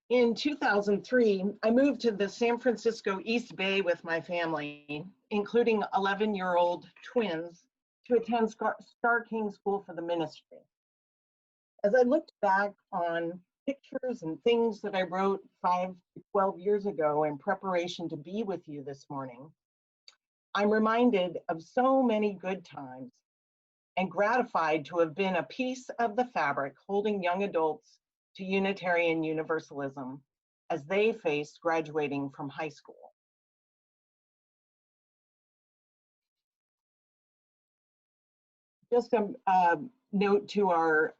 In 2003, I moved to the San Francisco East Bay with my family, including 11-year-old twins, to attend Star King School for the Ministry. As I looked back on pictures and things that I wrote 5 to 12 years ago in preparation to be with you this morning, I'm reminded of so many good times and gratified to have been a piece of the fabric holding young adults to Unitarian Universalism as they faced graduating from high school. Just a note to our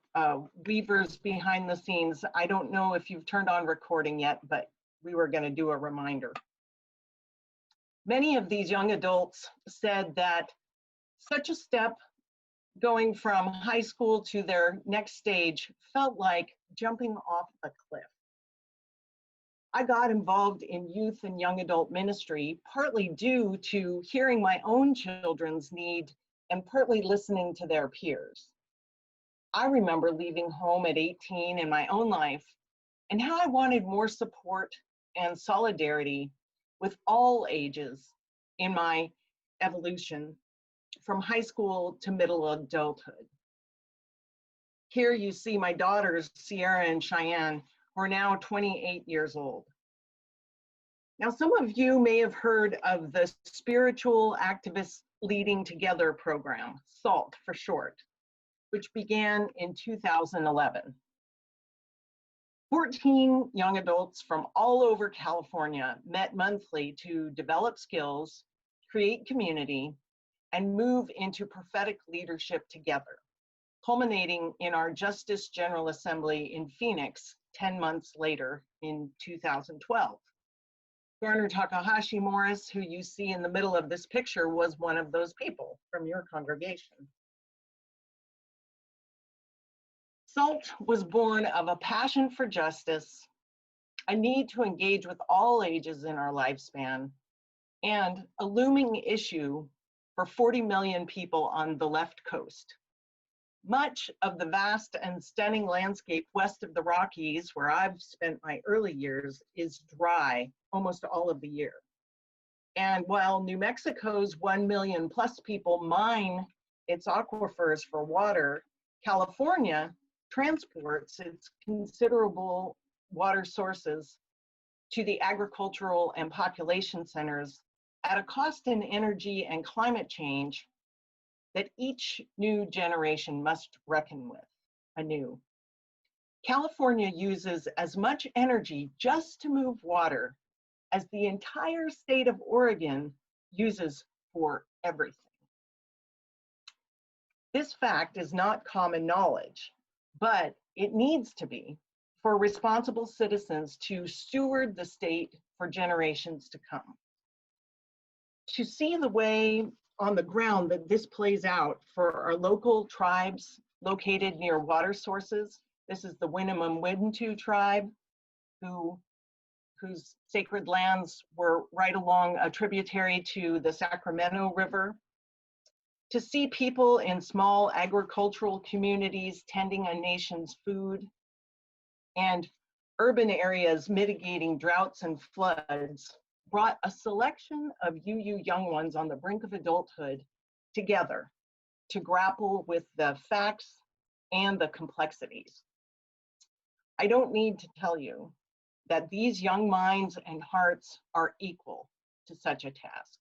weavers behind the scenes. I don't know if you've turned on recording yet, but we were going to do a reminder. Many of these young adults said that such a step going from high school to their next stage felt like jumping off a cliff. I got involved in youth and young adult ministry partly due to hearing my own children's need and partly listening to their peers. I remember leaving home at 18 in my own life and how I wanted more support and solidarity with all ages in my evolution from high school to middle adulthood. Here you see my daughters, Sierra and Cheyenne, who are now 28 years old. Now, some of you may have heard of the Spiritual Activists Leading Together program, SALT for short, which began in 2011. 14 young adults from all over California met monthly to develop skills, create community, and move into prophetic leadership together, culminating in our Justice General Assembly in Phoenix 10 months later in 2012. Garner Takahashi Morris, who you see in the middle of this picture, was one of those people from your congregation. SALT was born of a passion for justice, a need to engage with all ages in our lifespan, and a looming issue for 40 million people on the left coast. Much of the vast and stunning landscape west of the Rockies, where I've spent my early years, is dry almost all of the year. And while New Mexico's 1 million plus people mine its aquifers for water, California transports its considerable water sources to the agricultural and population centers at a cost in energy and climate change that each new generation must reckon with anew. California uses as much energy just to move water as the entire state of Oregon uses for everything. This fact is not common knowledge, but it needs to be for responsible citizens to steward the state for generations to come. To see the way on the ground that this plays out for our local tribes located near water sources, this is the Winnemem-Wintu tribe, whose sacred lands were right along a tributary to the Sacramento River. To see people in small agricultural communities tending a nation's food, and urban areas mitigating droughts and floods, brought a selection of UU young ones on the brink of adulthood together to grapple with the facts and the complexities. I don't need to tell you that these young minds and hearts are equal to such a task.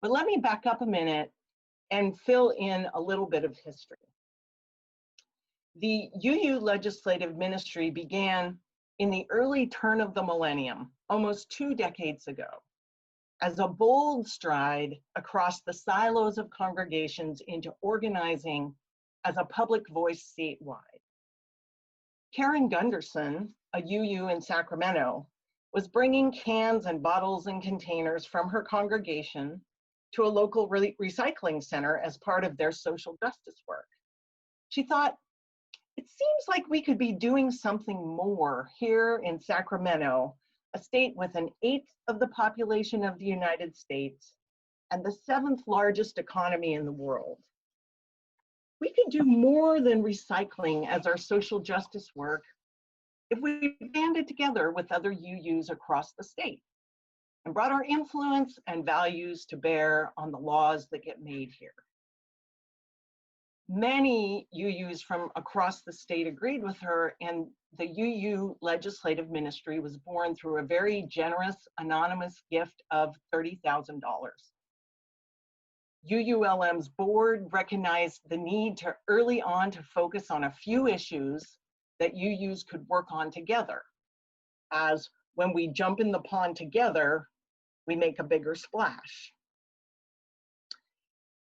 But let me back up a minute and fill in a little bit of history. The UU legislative ministry began in the early turn of the millennium, almost 2 decades ago, as a bold stride across the silos of congregations into organizing as a public voice statewide. Karen Gunderson, a UU in Sacramento, was bringing cans and bottles and containers from her congregation to a local recycling center as part of their social justice work. She thought, it seems like we could be doing something more here in Sacramento, a state with 1/8 of the population of the United States and the 7th largest economy in the world. We could do more than recycling as our social justice work if we banded together with other UUs across the state and brought our influence and values to bear on the laws that get made here. Many UUs from across the state agreed with her, and the UU Legislative Ministry was born through a very generous anonymous gift of $30,000. UULM's board recognized the need to early on to focus on a few issues that UUs could work on together, as when we jump in the pond together, we make a bigger splash.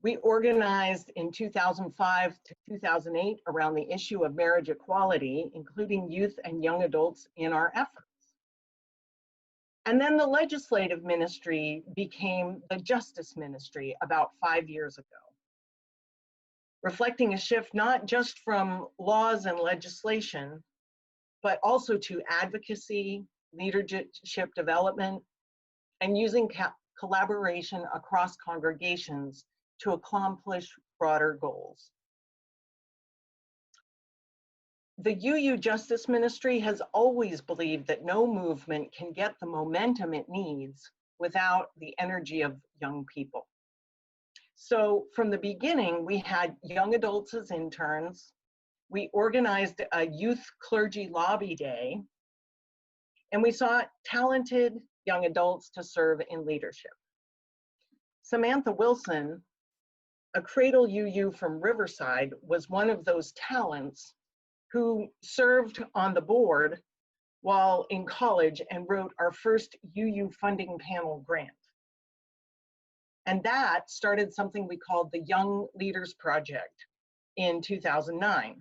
We organized in 2005 to 2008 around the issue of marriage equality, including youth and young adults in our efforts. And then the legislative ministry became the justice ministry about 5 years ago, reflecting a shift not just from laws and legislation, but also to advocacy, leadership development, and using collaboration across congregations to accomplish broader goals. The UU Justice Ministry has always believed that no movement can get the momentum it needs without the energy of young people. So from the beginning, we had young adults as interns. We organized a youth clergy lobby day, and we sought talented young adults to serve in leadership. Samantha Wilson, a Cradle UU from Riverside, was one of those talents who served on the board while in college and wrote our first UU funding panel grant. And that started something we called the Young Leaders Project in 2009.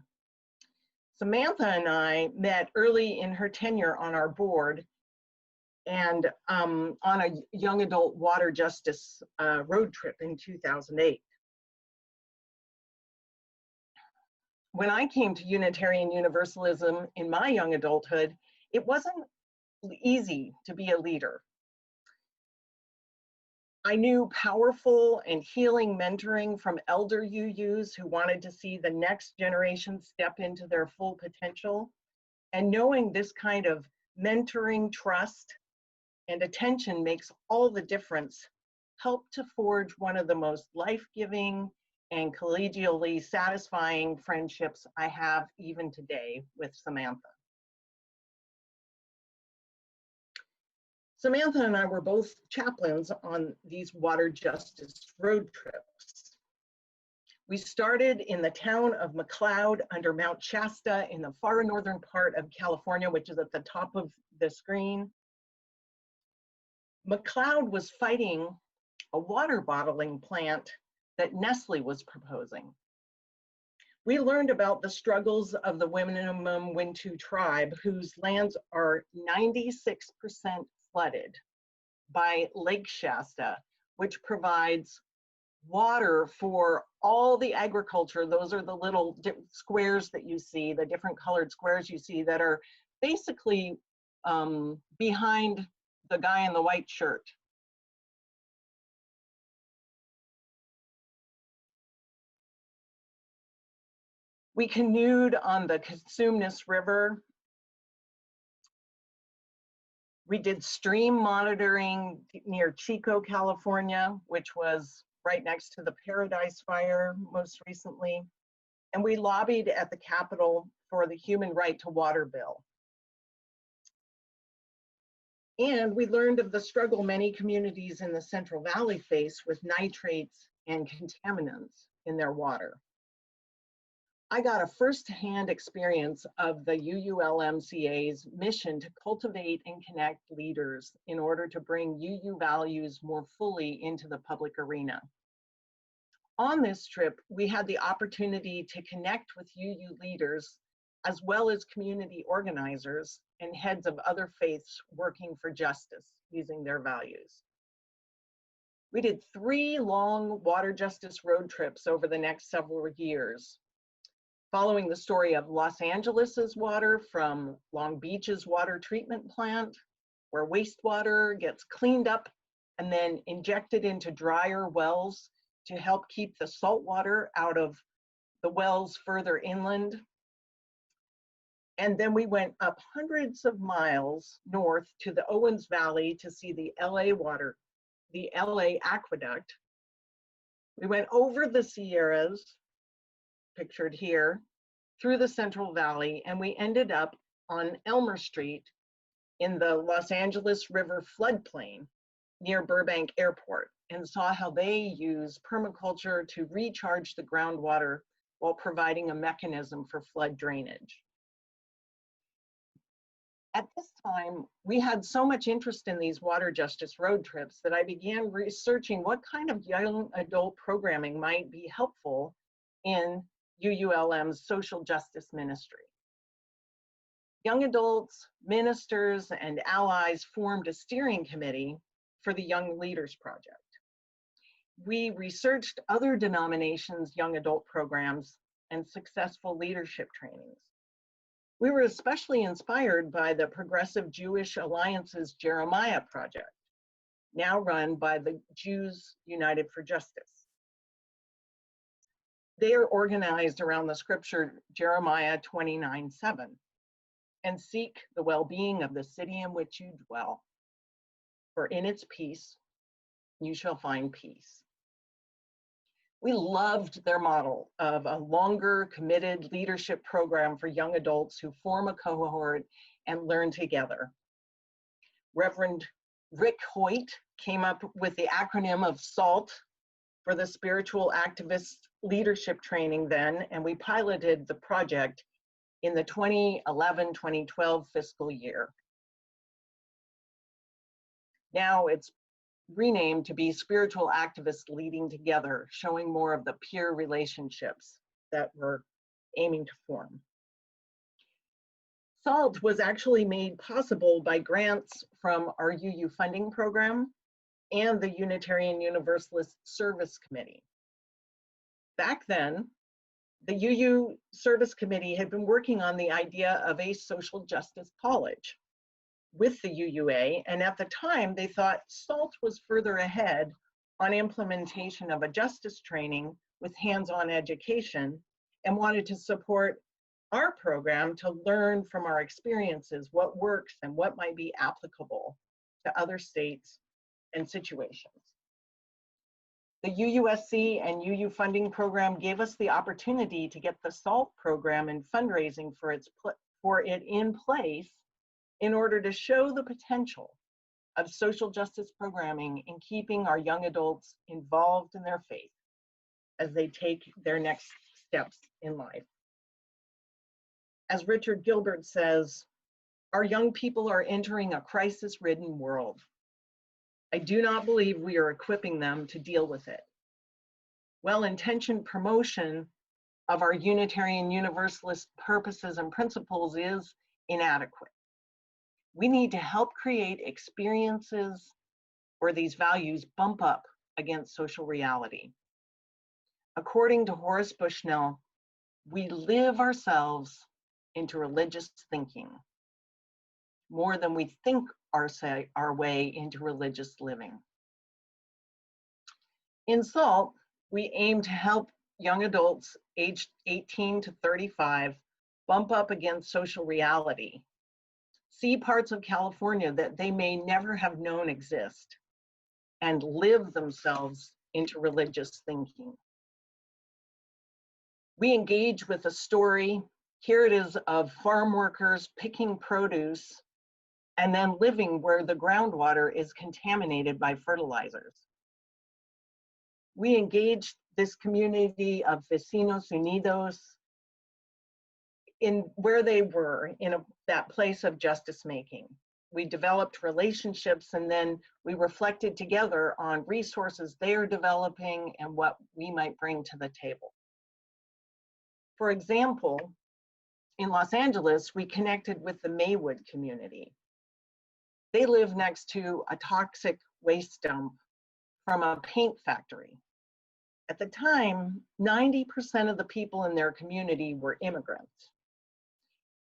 Samantha and I met early in her tenure on our board and on a young adult water justice road trip in 2008. When I came to Unitarian Universalism in my young adulthood, it wasn't easy to be a leader. I knew powerful and healing mentoring from elder UUs who wanted to see the next generation step into their full potential. And knowing this kind of mentoring, trust, and attention makes all the difference helped to forge one of the most life-giving and collegially satisfying friendships I have even today with Samantha. Samantha and I were both chaplains on these water justice road trips. We started in the town of McLeod under Mount Shasta in the far northern part of California, which is at the top of the screen. McLeod was fighting a water bottling plant that Nestle was proposing. We learned about the struggles of the Winnemem Wintu tribe, whose lands are 96% flooded by Lake Shasta, which provides water for all the agriculture. Those are the little squares that you see, the different colored squares you see that are basically behind the guy in the white shirt. We canoed on the Cosumnes River. We did stream monitoring near Chico, California, which was right next to the Paradise Fire most recently. And we lobbied at the Capitol for the human right to water bill. And we learned of the struggle many communities in the Central Valley face with nitrates and contaminants in their water. I got a firsthand experience of the UULMCA's mission to cultivate and connect leaders in order to bring UU values more fully into the public arena. On this trip, we had the opportunity to connect with UU leaders as well as community organizers and heads of other faiths working for justice using their values. We did 3 long water justice road trips over the next several years, following the story of Los Angeles's water from Long Beach's water treatment plant, where wastewater gets cleaned up and then injected into drier wells to help keep the salt water out of the wells further inland. And then we went up hundreds of miles north to the Owens Valley to see the LA Aqueduct. We went over the Sierras, pictured here, through the Central Valley, and we ended up on Elmer Street in the Los Angeles River floodplain near Burbank Airport, and saw how they use permaculture to recharge the groundwater while providing a mechanism for flood drainage. At this time, we had so much interest in these water justice road trips that I began researching what kind of young adult programming might be helpful in UULM's social justice ministry. Young adults, ministers, and allies formed a steering committee for the Young Leaders Project. We researched other denominations' young adult programs and successful leadership trainings. We were especially inspired by the Progressive Jewish Alliance's Jeremiah Project, now run by the Jews United for Justice. They are organized around the scripture Jeremiah 29:7, and seek the well-being of the city in which you dwell, for in its peace you shall find peace. We loved their model of a longer, committed leadership program for young adults who form a cohort and learn together. Reverend Rick Hoyt came up with the acronym of SALT for the Spiritual Activist Leadership Training then, and we piloted the project in the 2011-2012 fiscal year. Now it's renamed to be Spiritual Activists Leading Together, showing more of the peer relationships that we're aiming to form. SALT was actually made possible by grants from our UU funding program and the Unitarian Universalist Service Committee. Back then, the UU Service Committee had been working on the idea of a social justice college with the UUA, and at the time they thought SALT was further ahead on implementation of a justice training with hands-on education, and wanted to support our program to learn from our experiences what works and what might be applicable to other states and situations. The UUSC and UU funding program gave us the opportunity to get the SALT program and fundraising for it in place in order to show the potential of social justice programming in keeping our young adults involved in their faith as they take their next steps in life. As Richard Gilbert says, our young people are entering a crisis-ridden world. I do not believe we are equipping them to deal with it. Well-intentioned promotion of our Unitarian Universalist purposes and principles is inadequate. We need to help create experiences where these values bump up against social reality. According to Horace Bushnell, we live ourselves into religious thinking more than we think our way into religious living. In SALT, we aim to help young adults aged 18 to 35 bump up against social reality, see parts of California that they may never have known exist, and live themselves into religious thinking. We engage with a story, here it is, of farm workers picking produce and then living where the groundwater is contaminated by fertilizers. We engaged this community of Vecinos Unidos in where they were, in that place of justice making. We developed relationships, and then we reflected together on resources they are developing and what we might bring to the table. For example, in Los Angeles, we connected with the Maywood community. They live next to a toxic waste dump from a paint factory. At the time, 90% of the people in their community were immigrants,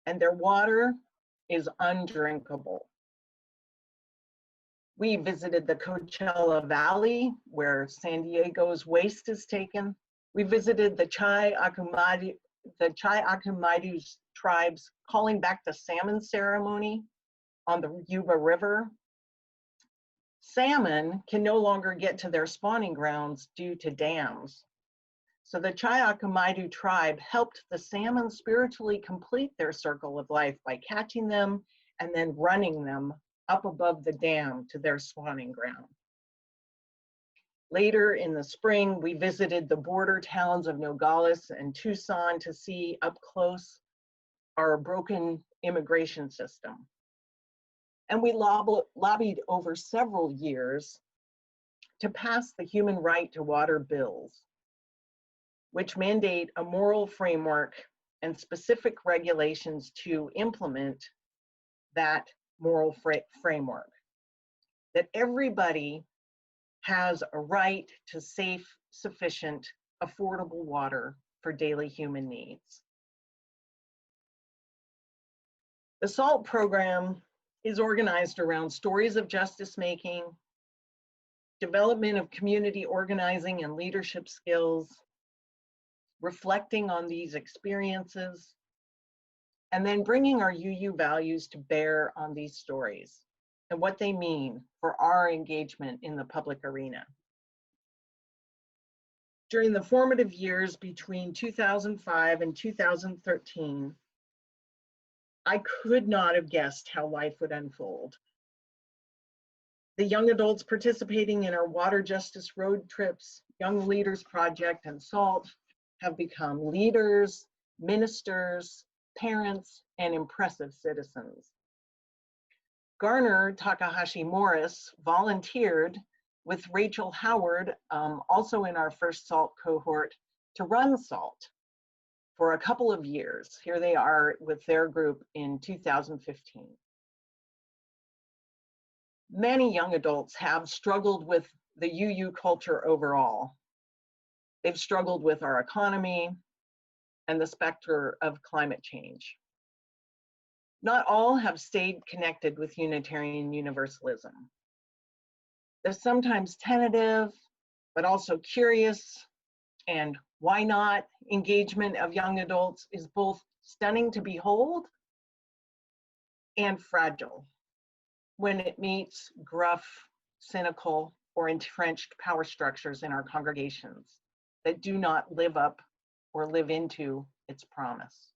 and their water is undrinkable. We visited the Coachella Valley, where San Diego's waste is taken. We visited the Chai Akumadu's tribes calling back the salmon ceremony on the Yuba River. Salmon can no longer get to their spawning grounds due to dams. So the Chayacamaidu tribe helped the salmon spiritually complete their circle of life by catching them and then running them up above the dam to their spawning ground. Later in the spring, we visited the border towns of Nogales and Tucson to see up close our broken immigration system. And we lobbied over several years to pass the Human Right to Water bills, which mandate a moral framework and specific regulations to implement that moral framework. That everybody has a right to safe, sufficient, affordable water for daily human needs. The SALT program is organized around stories of justice making, development of community organizing and leadership skills, reflecting on these experiences, and then bringing our UU values to bear on these stories and what they mean for our engagement in the public arena. During the formative years between 2005 and 2013, I could not have guessed how life would unfold. The young adults participating in our water justice road trips, Young Leaders Project, and SALT have become leaders, ministers, parents, and impressive citizens. Garner Takahashi Morris volunteered with Rachel Howard, also in our first SALT cohort, to run SALT for a couple of years. Here they are with their group in 2015. Many young adults have struggled with the UU culture overall. They've struggled with our economy and the specter of climate change. Not all have stayed connected with Unitarian Universalism. They're sometimes tentative, but also curious, and why not engagement of young adults is both stunning to behold and fragile when it meets gruff, cynical, or entrenched power structures in our congregations that do not live up or live into its promise.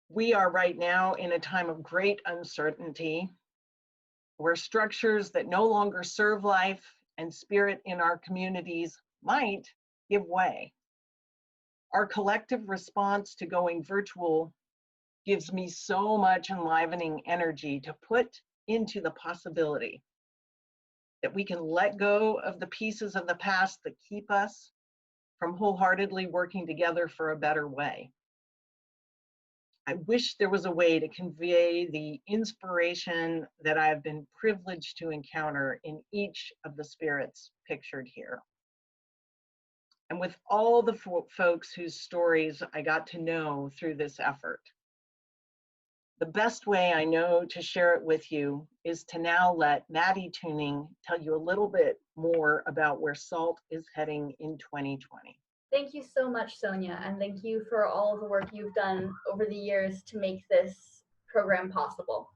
We are right now in a time of great uncertainty where structures that no longer serve life and spirit in our communities might give way. Our collective response to going virtual gives me so much enlivening energy to put into the possibility that we can let go of the pieces of the past that keep us from wholeheartedly working together for a better way. I wish there was a way to convey the inspiration that I have been privileged to encounter in each of the spirits pictured here. And with all the folks whose stories I got to know through this effort. The best way I know to share it with you is to now let Maddie Tuning tell you a little bit more about where SALT is heading in 2020. Thank you so much, Sonya, and thank you for all of the work you've done over the years to make this program possible.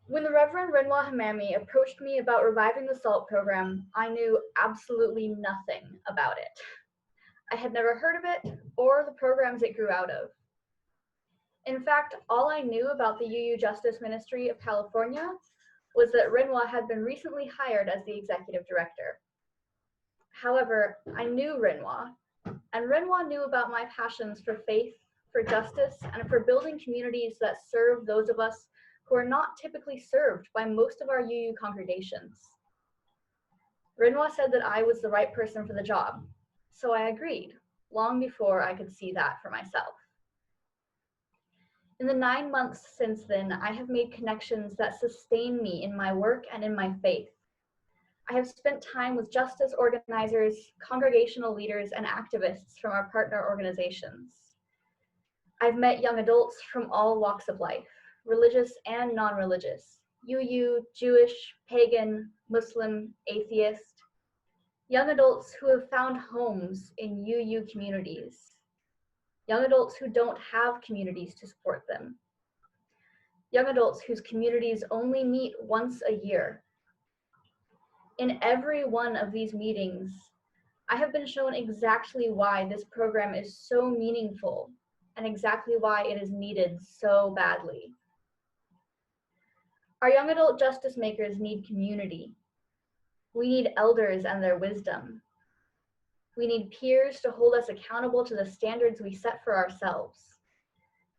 When the Reverend Renwa Hamami approached me about reviving the SALT program, I knew absolutely nothing about it. I had never heard of it or the programs it grew out of. In fact, all I knew about the UU Justice Ministry of California was that Renwa had been recently hired as the executive director. However, I knew Renwa, and Renwa knew about my passions for faith, for justice, and for building communities that serve those of us who are not typically served by most of our UU congregations. Renwa said that I was the right person for the job, so I agreed, long before I could see that for myself. In the 9 months since then, I have made connections that sustain me in my work and in my faith. I have spent time with justice organizers, congregational leaders, and activists from our partner organizations. I've met young adults from all walks of life, religious and non-religious, UU, Jewish, pagan, Muslim, atheist. young adults who have found homes in UU communities, young adults who don't have communities to support them, young adults whose communities only meet once a year. In every one of these meetings, I have been shown exactly why this program is so meaningful and exactly why it is needed so badly. Our young adult justice makers need community. We need elders and their wisdom. We need peers to hold us accountable to the standards we set for ourselves.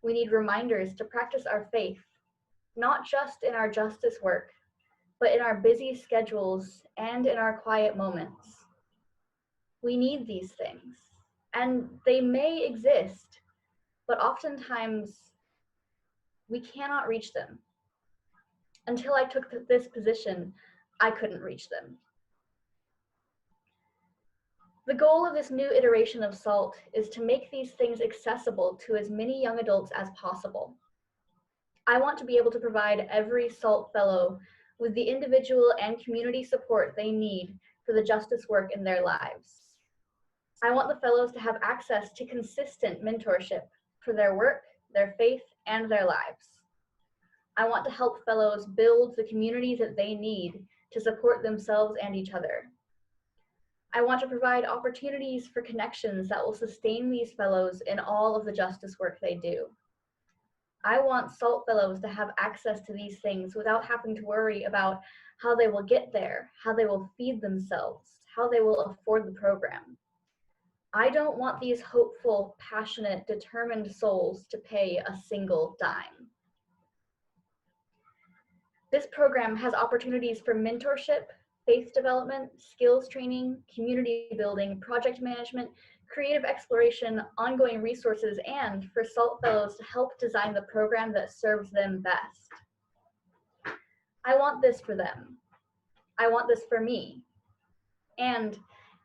We need reminders to practice our faith, not just in our justice work, but in our busy schedules and in our quiet moments. We need these things, and they may exist, but oftentimes we cannot reach them. Until I took this position, I couldn't reach them. The goal of this new iteration of SALT is to make these things accessible to as many young adults as possible. I want to be able to provide every SALT fellow with the individual and community support they need for the justice work in their lives. I want the fellows to have access to consistent mentorship for their work, their faith, and their lives. I want to help fellows build the communities that they need to support themselves and each other. I want to provide opportunities for connections that will sustain these fellows in all of the justice work they do. I want SALT fellows to have access to these things without having to worry about how they will get there, how they will feed themselves, how they will afford the program. I don't want these hopeful, passionate, determined souls to pay a single dime. This program has opportunities for mentorship, faith development, skills training, community building, project management, creative exploration, ongoing resources, and for SALT fellows to help design the program that serves them best. I want this for them. I want this for me. And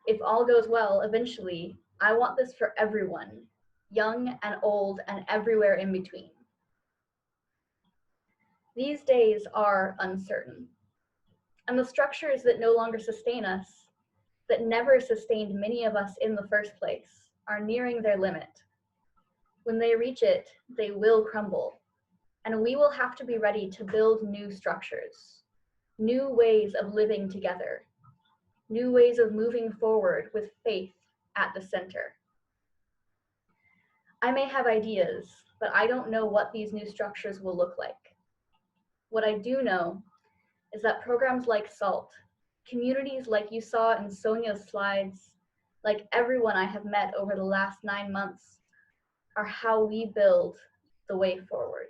if all goes well, eventually, I want this for everyone, young and old and everywhere in between. These days are uncertain. And the structures that no longer sustain us, that never sustained many of us in the first place, are nearing their limit. When they reach it, they will crumble, and we will have to be ready to build new structures, new ways of living together, new ways of moving forward with faith at the center. I may have ideas, but I don't know what these new structures will look like. What I do know is that programs like SALT, communities like you saw in Sonya's slides, like everyone I have met over the last 9 months, are how we build the way forward.